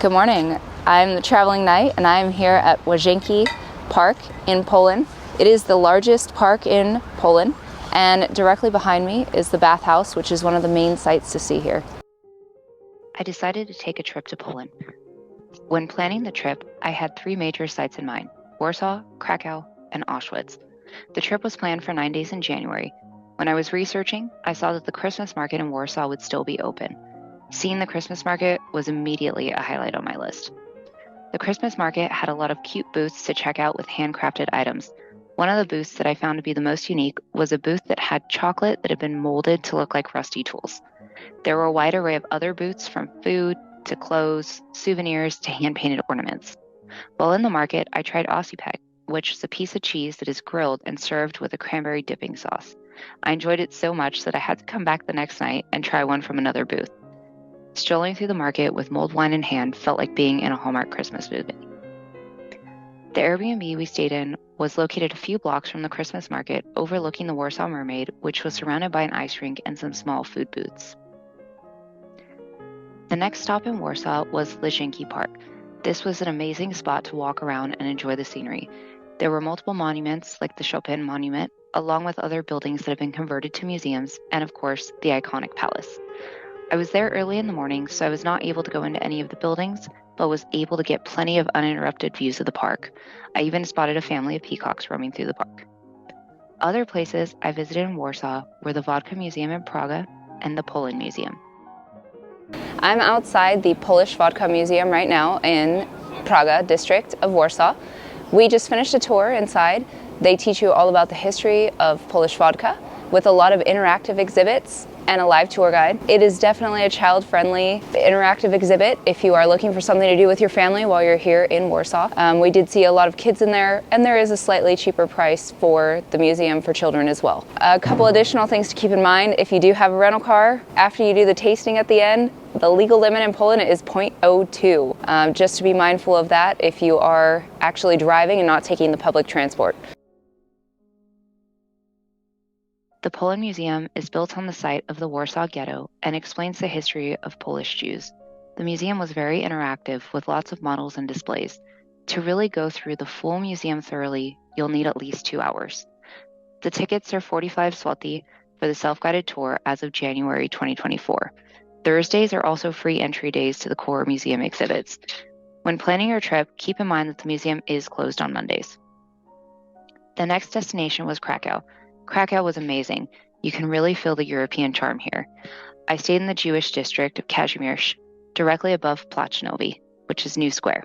Good morning. I'm the traveling knight and I'm here at Łazienki Park in Poland. It is the largest park in Poland, and directly behind me is the bathhouse, which is one of the main sights to see here. I decided to take a trip to Poland. When planning the trip, I had 3 major sites in mind: Warsaw, Krakow, and Auschwitz. The trip was planned for 9 days in January. When I was researching, I saw that the Christmas market in Warsaw would still be open. Seeing the Christmas market was immediately a highlight on my list. The Christmas market had a lot of cute booths to check out with handcrafted items. One of the booths that I found to be the most unique was a booth that had chocolate that had been molded to look like rusty tools. There were a wide array of other booths, from food to clothes, souvenirs to hand-painted ornaments. While in the market, I tried ossipek, which is a piece of cheese that is grilled and served with a cranberry dipping sauce. I enjoyed it so much that I had to come back the next night and try one from another booth. Strolling through the market with mulled wine in hand felt like being in a Hallmark Christmas movie. The Airbnb we stayed in was located a few blocks from the Christmas market, overlooking the Warsaw Mermaid, which was surrounded by an ice rink and some small food booths. The next stop in Warsaw was Łazienki Park. This was an amazing spot to walk around and enjoy the scenery. There were multiple monuments, like the Chopin Monument, along with other buildings that have been converted to museums, and of course, the iconic palace. I was there early in the morning, so I was not able to go into any of the buildings, but was able to get plenty of uninterrupted views of the park. I even spotted a family of peacocks roaming through the park. Other places I visited in Warsaw were the Vodka Museum in Prague and the Poland Museum. I'm outside the Polish Vodka Museum right now in Praga district of Warsaw. We just finished a tour inside. They teach you all about the history of Polish vodka with a lot of interactive exhibits and a live tour guide. It is definitely a child-friendly, interactive exhibit if you are looking for something to do with your family while you're here in Warsaw. We did see a lot of kids in there, and there is a slightly cheaper price for the museum for children as well. A couple additional things to keep in mind: if you do have a rental car, after you do the tasting at the end, the legal limit in Poland is 0.02. Just to be mindful of that if you are actually driving and not taking the public transport. The Poland Museum is built on the site of the Warsaw Ghetto and explains the history of Polish Jews. The museum was very interactive with lots of models and displays. To really go through the full museum thoroughly, you'll need at least 2 hours. The tickets are 45 zloty for the self-guided tour as of January 2024. Thursdays are also free entry days to the core museum exhibits. When planning your trip, keep in mind that the museum is closed on Mondays. The next destination was Krakow. Krakow was amazing. You can really feel the European charm here. I stayed in the Jewish district of Kazimierz, directly above Plac Nowy, which is New Square.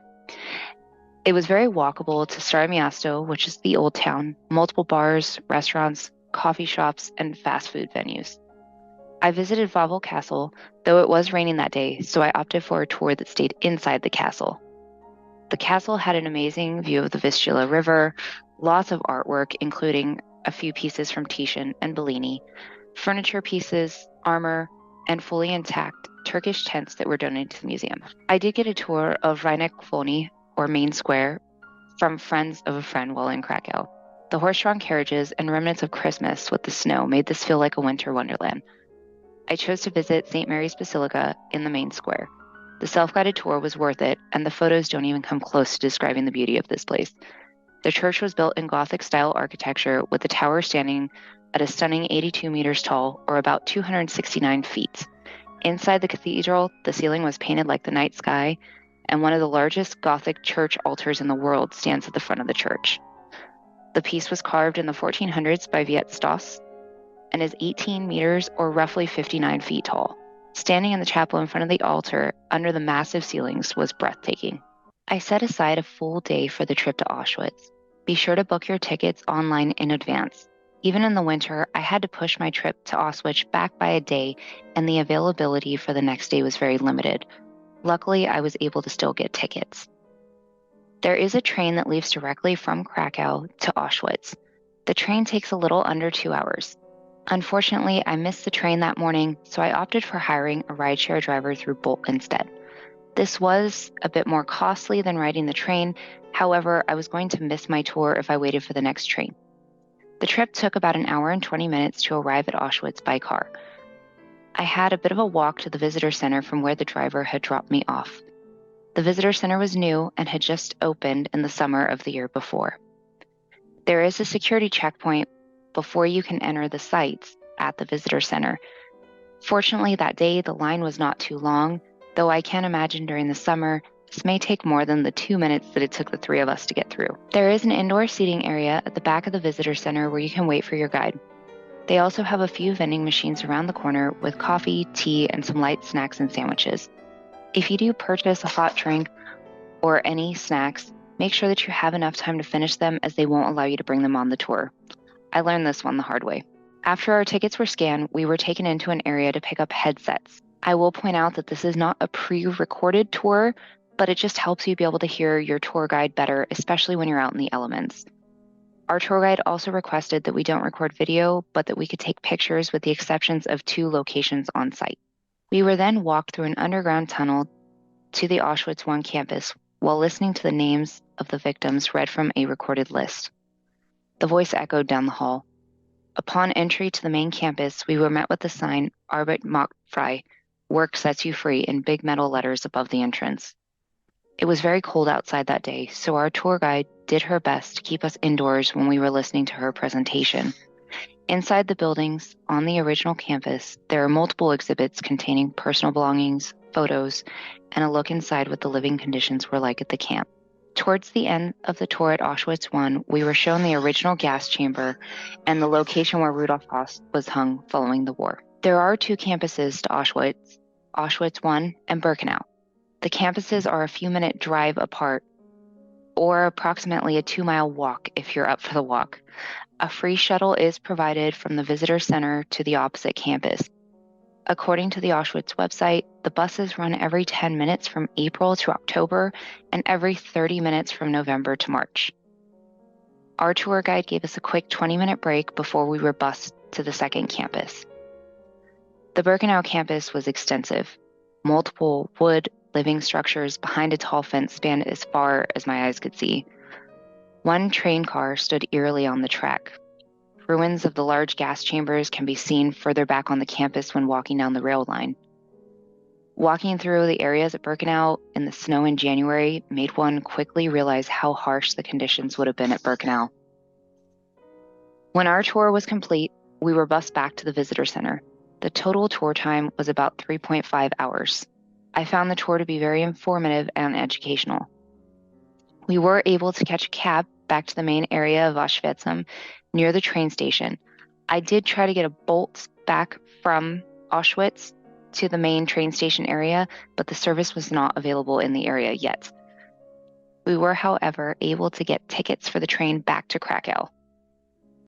It was very walkable to Stare Miasto, which is the old town, multiple bars, restaurants, coffee shops, and fast food venues. I visited Wawel Castle, though it was raining that day, so I opted for a tour that stayed inside the castle. The castle had an amazing view of the Vistula River, lots of artwork, including a few pieces from Titian and Bellini, furniture pieces, armor, and fully intact Turkish tents that were donated to the museum. I did get a tour of Rynek Wolny, or Main Square, from friends of a friend while in Krakow. The horse-drawn carriages and remnants of Christmas with the snow made this feel like a winter wonderland. I chose to visit St. Mary's Basilica in the main square. The self-guided tour was worth it, and the photos don't even come close to describing the beauty of this place. The church was built in Gothic-style architecture, with the tower standing at a stunning 82 meters tall, or about 269 feet. Inside the cathedral, the ceiling was painted like the night sky, and one of the largest Gothic church altars in the world stands at the front of the church. The piece was carved in the 1400s by Wiet Stos and is 18 meters, or roughly 59 feet tall. Standing in the chapel in front of the altar, under the massive ceilings, was breathtaking. I set aside a full day for the trip to Auschwitz. Be sure to book your tickets online in advance. Even in the winter, I had to push my trip to Auschwitz back by a day, and the availability for the next day was very limited. Luckily, I was able to still get tickets. There is a train that leaves directly from Krakow to Auschwitz. The train takes a little under 2 hours. Unfortunately, I missed the train that morning, so I opted for hiring a rideshare driver through Bolt instead. This was a bit more costly than riding the train. However, I was going to miss my tour if I waited for the next train. The trip took about an hour and 20 minutes to arrive at Auschwitz by car. I had a bit of a walk to the visitor center from where the driver had dropped me off. The visitor center was new and had just opened in the summer of the year before. There is a security checkpoint before you can enter the sites at the visitor center. Fortunately, that day the line was not too long, though I can imagine during the summer this may take more than the 2 minutes that it took the 3 of us to get through. There is an indoor seating area at the back of the visitor center where you can wait for your guide. They also have a few vending machines around the corner with coffee, tea, and some light snacks and sandwiches. If you do purchase a hot drink or any snacks, make sure that you have enough time to finish them, as they won't allow you to bring them on the tour. I learned this one the hard way. After our tickets were scanned, we were taken into an area to pick up headsets. I will point out that this is not a pre-recorded tour, but it just helps you be able to hear your tour guide better, especially when you're out in the elements. Our tour guide also requested that we don't record video, but that we could take pictures, with the exceptions of 2 locations on site. We were then walked through an underground tunnel to the Auschwitz I campus while listening to the names of the victims read from a recorded list. The voice echoed down the hall. Upon entry to the main campus, we were met with the sign, Arbeit macht frei, work sets you free, in big metal letters above the entrance. It was very cold outside that day, so our tour guide did her best to keep us indoors when we were listening to her presentation. Inside the buildings on the original campus, there are multiple exhibits containing personal belongings, photos, and a look inside what the living conditions were like at the camp. Towards the end of the tour at Auschwitz I, we were shown the original gas chamber and the location where Rudolf Höss was hung following the war. There are 2 campuses to Auschwitz, Auschwitz I and Birkenau. The campuses are a few-minute drive apart, or approximately a 2-mile walk if you're up for the walk. A free shuttle is provided from the visitor center to the opposite campus. According to the Auschwitz website, the buses run every 10 minutes from April to October and every 30 minutes from November to March. Our tour guide gave us a quick 20-minute break before we were bused to the second campus. The Birkenau campus was extensive. Multiple wood living structures behind a tall fence spanned as far as my eyes could see. One train car stood eerily on the track. Ruins of the large gas chambers can be seen further back on the campus when walking down the rail line. Walking through the areas at Birkenau in the snow in January made one quickly realize how harsh the conditions would have been at Birkenau. When our tour was complete, we were bused back to the visitor center. The total tour time was about 3.5 hours. I found the tour to be very informative and educational. We were able to catch a cab back to the main area of Auschwitz near the train station. I did try to get a Bolt back from Auschwitz to the main train station area, but the service was not available in the area yet. We were, however, able to get tickets for the train back to Krakow.